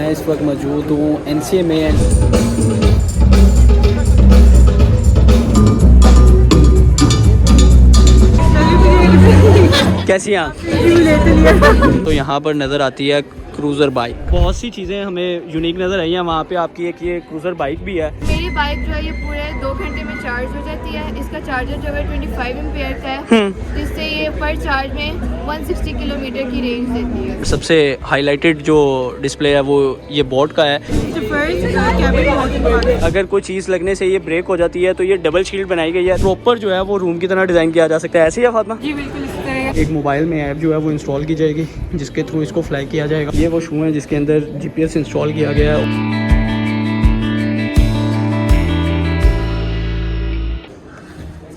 मैं इस वक्त मौजूद हूँ NCA में। कैसी हैं आप? तो यहाँ पर नज़र आती है क्रूज़र बाइक। बहुत सी चीज़ें हमें यूनिक नज़र आई हैं। वहाँ पे आपकी एक ये क्रूज़र बाइक भी है। मेरी बाइक जो है ये पूरे 2 घंटे में चार्ज हो जाती है। इसका चार्जर जो है 25 एम्पियर का है, जिससे ये पर चार्ज में 160 किलोमीटर की रेंज देती है। सबसे हाईलाइटेड जो डिस्प्ले है वो ये बोट का है। अगर कोई चीज़ लगने से ये ब्रेक हो जाती है तो ये डबल शील्ड बनाई गई है। प्रॉपर जो है वो रूम की तरह डिज़ाइन किया जा सकता है। ऐसे ही है फातिमा? जी बिल्कुल इसी तरह। एक मोबाइल में ऐप जो है वो इंस्टॉल की जाएगी, जिसके थ्रू इसको फ्लाई किया जाएगा। ये वो शू है जिसके अंदर GPS इंस्टॉल किया गया है।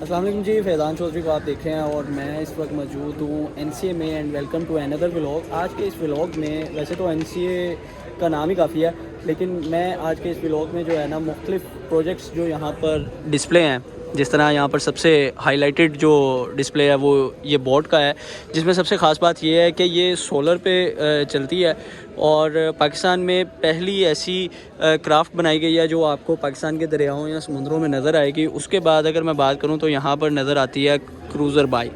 अस्सलाम वालेकुम जी, फैज़ान चौधरी को आप देख रहे हैं और मैं इस वक्त मौजूद हूँ NCA में and welcome to another vlog. आज के इस व्लॉग में वैसे तो NCA का नाम ही काफ़ी है, लेकिन मैं आज के इस व्लॉग में जो है ना मुख्तलिफ प्रोजेक्ट्स जो यहाँ पर डिस्प्ले हैं, जिस तरह यहाँ पर सबसे हाईलाइटेड जो डिस्प्ले है वो ये बोट का है, जिसमें सबसे ख़ास बात ये है कि ये सोलर पे चलती है और पाकिस्तान में पहली ऐसी क्राफ्ट बनाई गई है जो आपको पाकिस्तान के दरियाओं या समुद्रों में नज़र आएगी। उसके बाद अगर मैं बात करूँ तो यहाँ पर नज़र आती है क्रूज़र बाइक।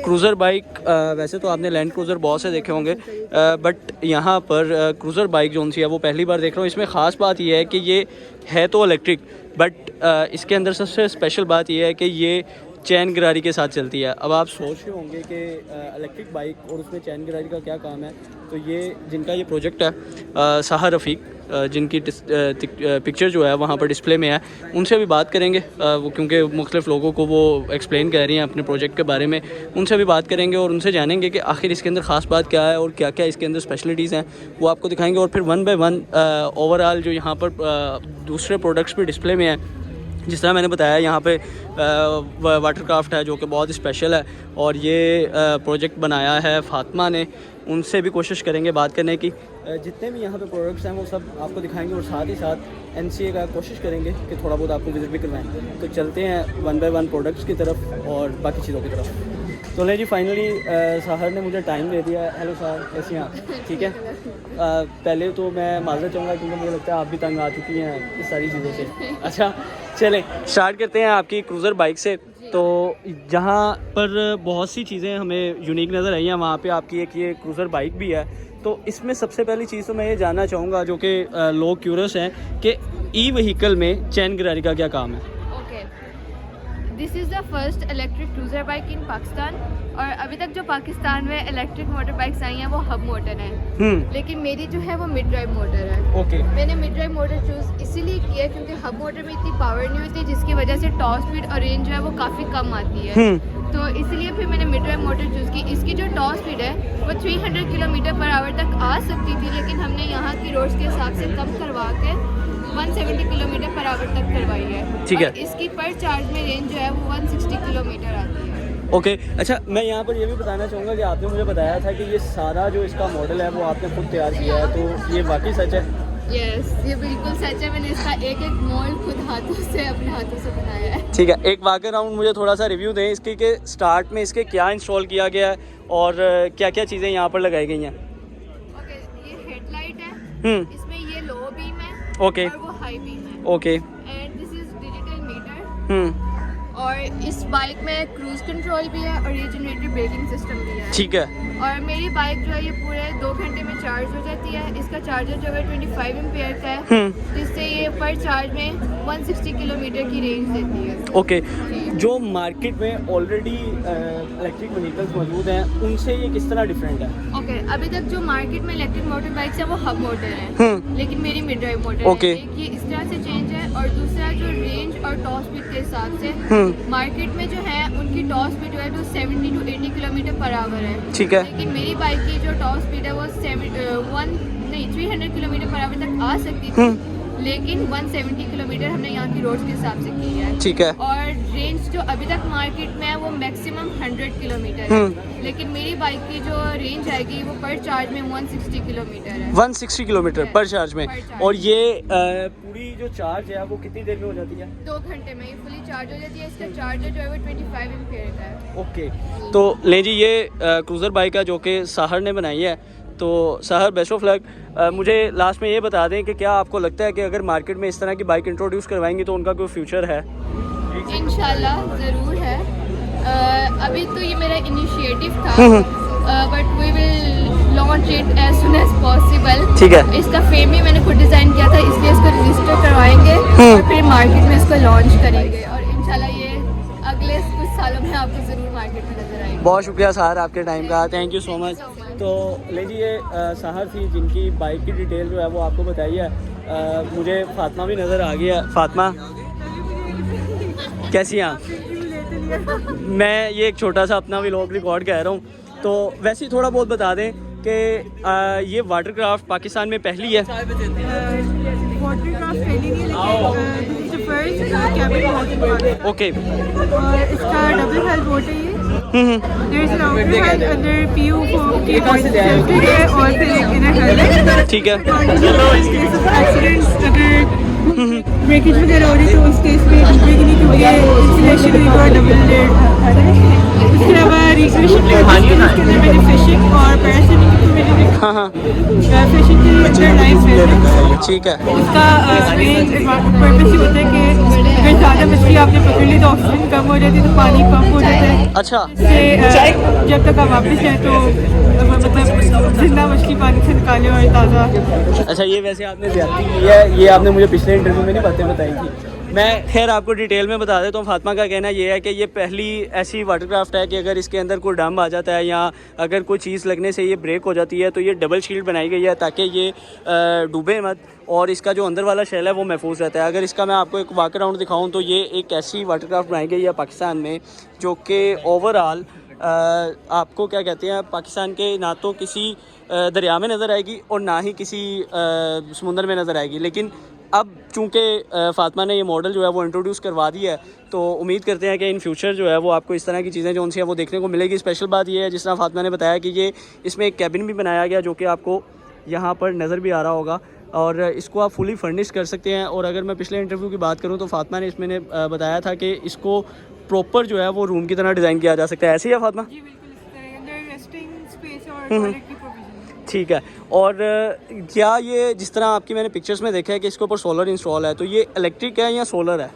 क्रूज़र बाइक वैसे तो आपने लैंड क्रूज़र बहुत से देखे होंगे, बट यहाँ पर क्रूज़र बाइक जो सी है वो पहली बार देख रहा हूँ। इसमें ख़ास बात ये है कि ये है तो इलेक्ट्रिक, बट इसके अंदर सबसे स्पेशल बात यह है कि ये चैन गिरारी के साथ चलती है। अब आप सोच रहे होंगे कि इलेक्ट्रिक बाइक और उसमें चैन गिरारी का क्या काम है। तो ये जिनका ये प्रोजेक्ट है साहा रफ़ीक, जिनकी पिक्चर जो है वहाँ पर डिस्प्ले में है, उनसे भी बात करेंगे वो, क्योंकि मुख्तलिफ़ लोगों को वो एक्सप्लेन कर रही हैं अपने प्रोजेक्ट के बारे में। उनसे भी बात करेंगे और उनसे जानेंगे कि आखिर इसके अंदर ख़ास बात क्या है और क्या क्या इसके अंदर स्पेशलिटीज़ हैं, वो आपको दिखाएंगे। और फिर 1 बाय 1 ओवरऑल जो यहाँ पर दूसरे प्रोडक्ट्स भी डिस्प्ले में हैं, जिस तरह मैंने बताया यहाँ पे वाटर क्राफ्ट है जो कि बहुत स्पेशल है और ये प्रोजेक्ट बनाया है फातिमा ने। उनसे भी कोशिश करेंगे बात करने की। जितने भी यहाँ पे प्रोडक्ट्स हैं वो सब आपको दिखाएंगे और साथ ही साथ NCA का कोशिश करेंगे कि थोड़ा बहुत आपको विज़िट भी करवाएं। तो चलते हैं 1 बाय 1 प्रोडक्ट्स की तरफ और बाकी चीज़ों की तरफ। तो नहीं जी, फाइनली साहर ने मुझे टाइम दे दिया। हेलो सर, कैसी हैं आप? ठीक है। पहले तो मैं माजरत चाहूँगा क्योंकि मुझे लगता है आप भी तंग आ चुकी हैं इस सारी चीज़ों से। अच्छा चलें, स्टार्ट करते हैं आपकी क्रूज़र बाइक से। तो जहाँ पर बहुत सी चीज़ें हमें यूनिक नज़र आई हैं, वहाँ पे आपकी एक ये क्रूज़र बाइक भी है। तो इसमें सबसे पहली चीज़ तो मैं ये जानना चाहूँगा, जो कि लोग क्यूरियस हैं, कि ई व्हीकल में चैन गिरारी का क्या काम है? This is the first electric cruiser bike in Pakistan. और अभी तक जो पाकिस्तान में इलेक्ट्रिक मोटर बाइक्स आई हैं वो हब मोटर हैं, लेकिन मेरी जो है वो मिड ड्राइव मोटर है। मैंने मिड ड्राइव मोटर चूज़ इसीलिए किया क्योंकि हब मोटर में इतनी पावर नहीं होती, जिसकी वजह से टॉप स्पीड और रेंज जो है वो काफ़ी कम आती है। तो इसलिए फिर मैंने मिड ड्राइव मोटर चूज़ की। इसकी जो टॉप स्पीड है वो 300 किलोमीटर पर आवर तक आ सकती थी, लेकिन हमने यहाँ की रोड्स के हिसाब से कम करवा के 170 किलोमीटर पर आवर तक करवाई है। ठीक है। इसकी पर चार्ज में रेंज जो है वो 160 किलोमीटर आती है। ओके अच्छा, मैं यहाँ पर ये भी बताना चाहूँगा कि आपने मुझे बताया था कि ये सारा जो इसका मॉडल है वो आपने खुद तैयार किया है, तो ये वाकई सच है? यस, ये बिल्कुल सच है। मैंने इसका एक एक मोल्ड खुद हाथों से अपने हाथों से बनाया है। ठीक है, एक वाकई राउंड मुझे थोड़ा सा रिव्यू दें इसके, कि स्टार्ट में इसके क्या इंस्टॉल किया गया है और क्या क्या चीज़ें यहाँ पर लगाई गई हैं। ओके, ये हेडलाइट है, इसमें ये लो बीम है और वो हाई बीम है। Okay, and this is digital meter. और इस बाइक में क्रूज कंट्रोल भी है और रीजनरेटिव ब्रेकिंग सिस्टम भी है। ठीक है। और मेरी बाइक जो है ये पूरे 2 घंटे में चार्ज हो जाती है। इसका चार्जर जो है 25 एम्पियर का है, जिससे ये पर चार्ज में 160 किलोमीटर की रेंज देती है। ओके, जो मार्केट में ऑलरेडी इलेक्ट्रिक व्हीकल्स मौजूद हैं उनसे ये किस तरह डिफरेंट है? ओके, अभी तक जो मार्केट में इलेक्ट्रिक मोटर बाइक्स है वो हब मोटर है, लेकिन मेरी मिड ड्राइव मोटर है। ये इस तरह से चेंज है। और दूसरा जो रेंज और टॉप स्पीड के हिसाब से मार्केट में जो है उनकी टॉप स्पीड जो है तो 70 to 80 किलोमीटर पर आवर है। ठीक है। लेकिन मेरी बाइक की जो टॉप स्पीड है वो 300 किलोमीटर पर आवर तक आ सकती थी, लेकिन 170 किलोमीटर हमने यहाँ की रोड्स के हिसाब से की है। ठीक है। और रेंज जो अभी तक मार्केट में है वो मैक्सिमम 100 किलोमीटर है, लेकिन मेरी बाइक की जो रेंज आएगी वो पर चार्ज में 160 किलोमीटर है। 160 किलोमीटर पर चार्ज में। और ये पूरी जो चार्ज है वो कितनी देर में हो जाती है? 2 घंटे में ये फुली चार्ज हो जाती है। इसका चार्जर जो है वो 25 एम्पियर का है। ओके, तो ले जी, ये क्रूज़र बाइक है जो कि साहर ने बनाई है। तो सहर बेस्ट ऑफ लक। मुझे लास्ट में ये बता दें कि क्या आपको लगता है कि अगर मार्केट में इस तरह की बाइक इंट्रोड्यूस करवाएंगे तो उनका कोई फ्यूचर है? इंशाल्लाह ज़रूर है। अभी तो ये मेरा इनिशिएटिव था, but we will launch it as soon as possible. ठीक है। इसका फ्रेम भी मैंने खुद डिज़ाइन किया था, इसलिए इसको रजिस्टर करवाएंगे और फिर मार्केट में इसको लॉन्च करेंगे और इंशाल्लाह ये अगले कुछ सालों में आपको ज़रूर मार्केट में नजर आएगी। बहुत शुक्रिया सहर आपके टाइम का, थैंक यू सो मच। तो लीजिए ये सहर थी जिनकी बाइक की डिटेल जो है वो आपको बताई है। मुझे फातिमा भी नज़र आ गई है। फातिमा कैसी हैं आप? मैं ये एक छोटा सा अपना व्लॉग रिकॉर्ड कर रहा हूँ, तो वैसे ही थोड़ा बहुत बता दें कि ये वाटरक्राफ्ट पाकिस्तान में पहली है। वाटरक्राफ्ट पहली नहीं लेकिन फर्स्ट कैबिन बोट। ओके। और इसका डबल हेड बोट है ये। There is an outer head under P U point है और फिर एक इनर हेड है। ठीक है। एक्सीडेंट्स अगर ब्रेकेज वगैरह हो रही तो उस केस में डूबेगी नहीं क्योंकि इंसुलेशन हुई और डबल हेड। उसके अलावा रिक्रिएशन के अंदर मैंने फिशिंग और पैरासेलिंग की मैंने फिशिंग के अंदर लाइफ है। ठीक है। उसका मेन पर्पस ये होता है कि अगर ज़्यादा मछली आपने पकड़ ली तो ऑक्सीजन कम हो जाती है तो पानी कम हो जाता है। अच्छा। इससे जब तक आप वापस जाए तो मतलब जिंदा मछली पानी से निकाले और ताज़ा। अच्छा, ये वैसे आपने ज़्यादती की है, ये आपने मुझे पिछले इंटरव्यू में नहीं बातें बताई थी। मैं खैर आपको डिटेल में बता देता हूँ। फातिमा का कहना ये है कि ये पहली ऐसी वाटरक्राफ्ट है कि अगर इसके अंदर कोई डंप आ जाता है या अगर कोई चीज़ लगने से ये ब्रेक हो जाती है तो ये डबल शील्ड बनाई गई है ताकि ये डूबे मत और इसका जो अंदर वाला शेल है वो महफूज रहता है। अगर इसका मैं आपको एक वॉक अराउंड दिखाऊँ तो ये एक ऐसी वाटरक्राफ्ट बनाई गई है पाकिस्तान में जो कि ओवरऑल आपको क्या कहते हैं, पाकिस्तान के ना तो किसी दरिया में नज़र आएगी और ना ही किसी समुंदर में नज़र आएगी। लेकिन अब चूँकि फातिमा ने ये मॉडल जो है वो इंट्रोड्यूस करवा दिया है तो उम्मीद करते हैं कि इन फ्यूचर जो है वो आपको इस तरह की चीज़ें जो उनसे है वो देखने को मिलेगी। स्पेशल बात ये है, जिस तरह फातिमा ने बताया कि ये इसमें एक कैबिन भी बनाया गया जो कि आपको यहाँ पर नज़र भी आ रहा होगा और इसको आप फुली फर्निश कर सकते हैं। और अगर मैं पिछले इंटरव्यू की बात करूँ तो फातिमा ने इसमें बताया था कि इसको प्रॉपर जो है वो रूम की तरह डिज़ाइन किया जा सकता है। ऐसे ही है फातिमा? जी बिल्कुल इस तरह अंदर रेस्टिंग स्पेस और टॉयलेट की प्रोविजन। ठीक है। और क्या ये जिस तरह आपकी मैंने पिक्चर्स में देखा है कि इसके ऊपर सोलर इंस्टॉल है, तो ये इलेक्ट्रिक है या सोलर है?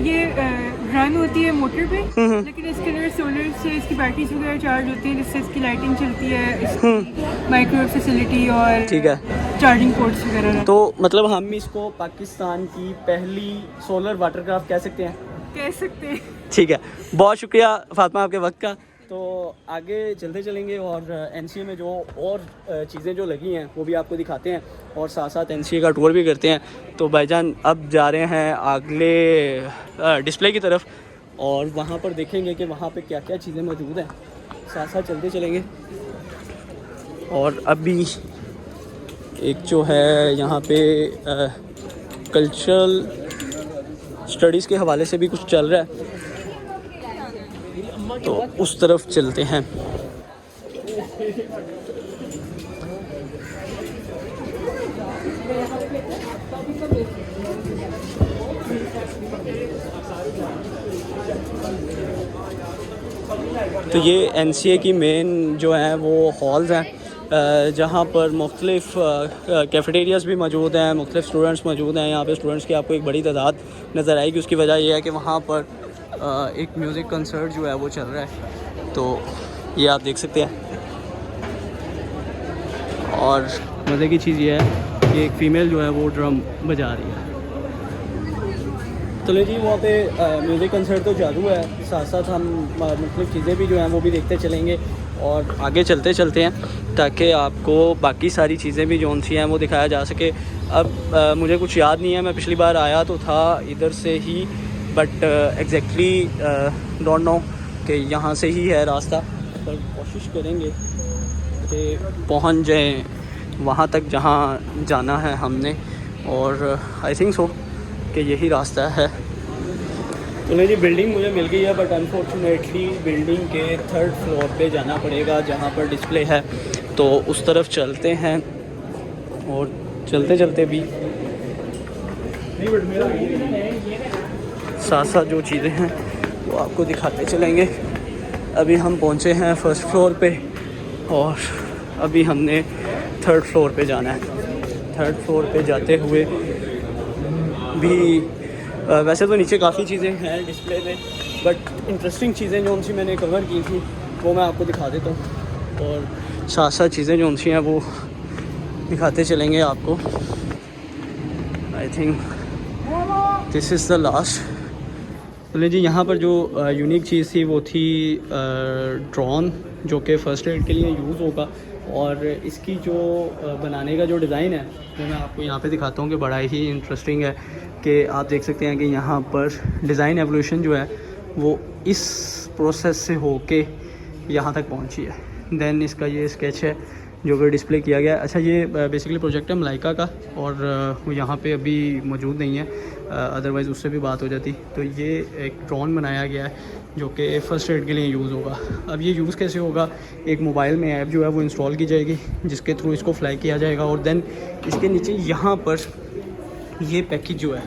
ये रन होती है मोटर पे, लेकिन इसके अंदर सोलर से इसकी बैटरीज वगैरह चार्ज होती है जिससे इसकी लाइटिंग चलती है, इसकी माइक्रोवेव फैसिलिटी और ठीक है चार्जिंग पोर्ट्स वगैरह। तो मतलब हम इसको पाकिस्तान की पहली सोलर वाटरक्राफ्ट कह सकते हैं? कह सकते हैं। ठीक है, बहुत शुक्रिया फातिमा आपके वक्त का। तो आगे चलते चलेंगे और एनसीए में जो और चीज़ें जो लगी हैं वो भी आपको दिखाते हैं और साथ साथ एनसीए का टूर भी करते हैं। तो भाईजान अब जा रहे हैं अगले डिस्प्ले की तरफ और वहाँ पर देखेंगे कि वहाँ पे क्या क्या चीज़ें मौजूद हैं, साथ साथ चलते चलेंगे। और अभी एक जो है यहाँ पे कल्चरल स्टडीज़ के हवाले से भी कुछ चल रहा है, तो उस तरफ चलते हैं। तो ये एनसीए की मेन जो है वो हॉल्स हैं जहाँ पर मुख्तलिफ कैफेटेरियाज़ भी मौजूद हैं, मुख्तलिफ स्टूडेंट्स मौजूद हैं। यहाँ पे स्टूडेंट्स की आपको एक बड़ी तादाद नज़र आएगी। उसकी वजह यह है कि वहाँ पर एक म्यूज़िक कंसर्ट जो है वो चल रहा है, तो ये आप देख सकते हैं। और मज़े की चीज़ ये है कि एक फ़ीमेल जो है वो ड्रम बजा रही है। तो ले जी वहाँ पे म्यूज़िक कंसर्ट तो चालू है, साथ साथ हम मुख्तलिफ चीज़ें भी जो हैं वो भी देखते चलेंगे और आगे चलते चलते हैं ताकि आपको बाकी सारी चीज़ें भी जो सी हैं वो दिखाया जा सके। अब मुझे कुछ याद नहीं है, मैं पिछली बार आया तो था इधर से ही, बट एग्जैक्टली डोंट नो कि यहाँ से ही है रास्ता, पर कोशिश करेंगे कि पहुँच जाएं वहाँ तक जहाँ जाना है हमने, और आई थिंक सो कि यही रास्ता है। तो नहीं जी बिल्डिंग मुझे मिल गई है, बट अनफॉर्चुनेटली बिल्डिंग के 3rd फ्लोर पे जाना पड़ेगा जहाँ पर डिस्प्ले है, तो उस तरफ चलते हैं और चलते चलते भी साथ साथ जो चीज़ें हैं वो आपको दिखाते चलेंगे। अभी हम पहुँचे हैं 1st फ्लोर पे और अभी हमने 3rd फ्लोर पे जाना है। 3rd फ्लोर पे जाते हुए भी वैसे तो नीचे काफ़ी चीज़ें हैं डिस्प्ले पे, बट इंटरेस्टिंग चीज़ें जो उनसे मैंने कवर की थी वो मैं आपको दिखा देता हूँ, और साथ साथ चीज़ें जो उनसी हैं वो दिखाते चलेंगे आपको। I think this is the last. चलिए जी, यहाँ पर जो यूनिक चीज़ थी वो थी ड्रोन, जो कि फ़र्स्ट एड के लिए यूज़ होगा, और इसकी जो बनाने का जो डिज़ाइन है वो मैं आपको यहाँ पे दिखाता हूँ कि बड़ा ही इंटरेस्टिंग है। कि आप देख सकते हैं कि यहाँ पर डिज़ाइन एवोल्यूशन जो है वो इस प्रोसेस से होके यहाँ तक पहुँची है। देन इसका ये स्केच है जो कि डिस्प्ले किया गया है। अच्छा, ये बेसिकली प्रोजेक्ट है मलाइका का, और वो यहाँ पे अभी मौजूद नहीं है, अदरवाइज़ उससे भी बात हो जाती। तो ये एक ड्रोन बनाया गया है जो कि फ़र्स्ट एड के लिए यूज़ होगा। अब ये यूज़ कैसे होगा, एक मोबाइल में ऐप जो है वो इंस्टॉल की जाएगी जिसके थ्रू इसको फ्लाई किया जाएगा, और देन इसके नीचे यहाँ पर ये पैकेज जो है,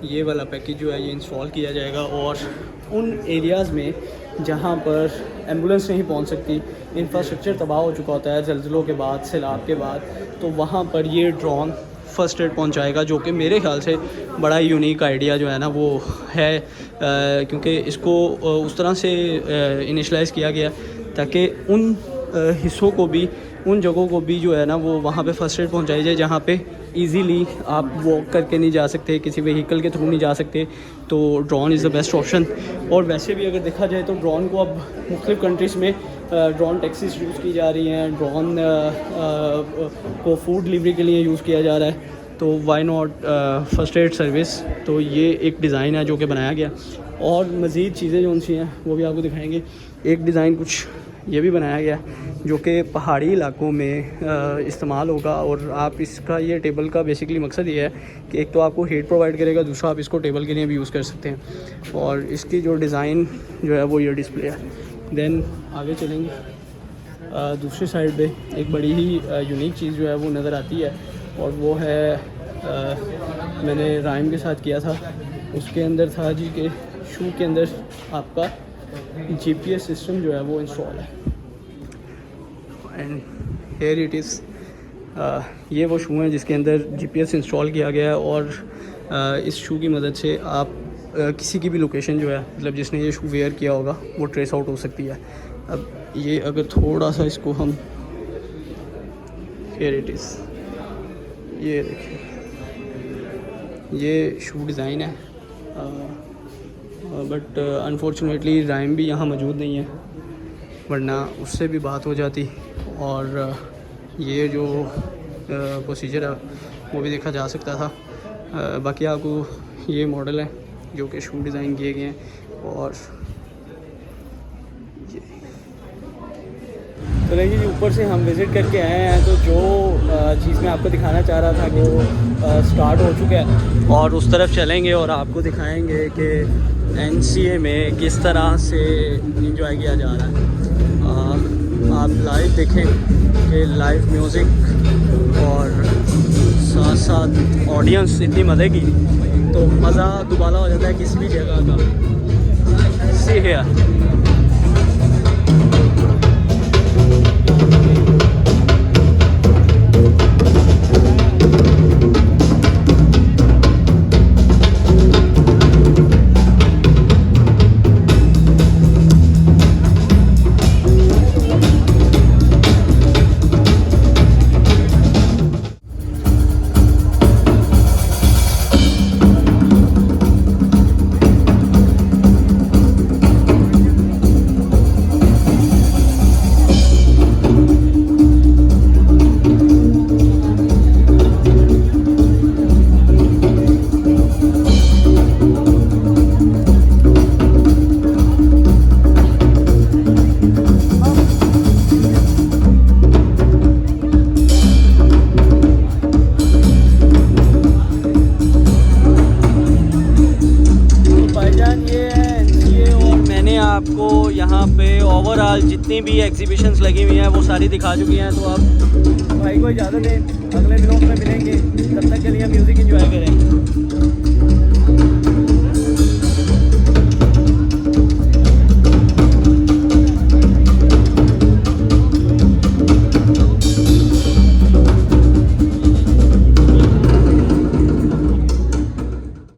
ये वाला पैकेज जो है ये इंस्टॉल किया जाएगा, और उन एरियाज़ में जहाँ पर एम्बुलेंस नहीं पहुँच सकती, इंफ्रास्ट्रक्चर तबाह हो चुका होता है ज़ल्ज़लों के बाद, सैलाब के बाद, तो वहाँ पर ये ड्रोन फ़र्स्ट एड पहुँचाएगा, जो कि मेरे ख़्याल से बड़ा यूनिक आइडिया जो है ना वो है, क्योंकि इसको उस तरह से इनिशलाइज़ किया गया ताकि उन हिस्सों को भी, उन जगहों को भी जो है ना वो वहाँ पे फ़र्स्ट एड पहुँचाई जाए जहाँ पे इजीली आप वॉक करके नहीं जा सकते, किसी व्हीकल के थ्रू नहीं जा सकते, तो drone is the best option. और वैसे भी अगर देखा जाए तो ड्रोन को अब मुख्तलिफ़ कंट्रीज़ में ड्रोन टैक्सीज यूज़ की जा रही हैं, ड्रोन को फूड डिलीवरी के लिए यूज़ किया जा रहा है, तो why not first aid service. तो ये एक डिज़ाइन है जो कि बनाया गया, और मज़ीद चीज़ें जो उनसी हैं वो भी आपको दिखाएंगे। एक डिज़ाइन कुछ ये भी बनाया गया जो कि पहाड़ी इलाकों में इस्तेमाल होगा, और आप इसका, ये टेबल का बेसिकली मकसद ये है कि एक तो आपको हीट प्रोवाइड करेगा, दूसरा आप इसको टेबल के लिए भी यूज़ कर सकते हैं, और इसकी जो डिज़ाइन जो है वो ये डिस्प्ले है। देन आगे चलेंगे, दूसरी साइड पे एक बड़ी ही यूनिक चीज़ जो है वो नज़र आती है, और वो है मैंने राइम के साथ किया था, उसके अंदर था जी के शू के अंदर आपका GPS सिस्टम जो है वो इंस्टॉल है, एंड हेयर इट इज़। ये वो शू हैं जिसके अंदर GPS इंस्टॉल किया गया है, और इस शू की मदद से आप किसी की भी लोकेशन जो है, मतलब जिसने ये शू वेयर किया होगा वो ट्रेस आउट हो सकती है। अब ये अगर थोड़ा सा इसको हम, हेयर इट इज़, ये देखिए, ये शू डिज़ाइन है, बट अनफॉर्चुनेटली राइम भी यहाँ मौजूद नहीं है, वरना उससे भी बात हो जाती, और ये जो प्रोसीजर है वो भी देखा जा सकता था। बाकी आपको ये मॉडल है जो कि शू डिज़ाइन किए गए हैं, और ये तो देखिए ऊपर से हम विज़िट करके आए हैं, तो जो चीज़ मैं आपको दिखाना चाह रहा था कि वो स्टार्ट हो चुका है, और उस तरफ चलेंगे और आपको दिखाएंगे कि NCA में किस तरह से इंजॉय किया जा रहा है। आप लाइव देखें कि लाइव म्यूज़िक और साथ साथ ऑडियंस इतनी मज़े की, तो मज़ा दुबारा हो जाता है किसी भी जगह का। सी हियर, आपको यहाँ पे ओवरऑल जितनी भी एग्जीबिशंस लगी हुई हैं वो सारी दिखा चुकी हैं। तो आप भाई को इजाज़त दें, अगले व्लॉग में मिलेंगे, तब तक के लिए म्यूज़िक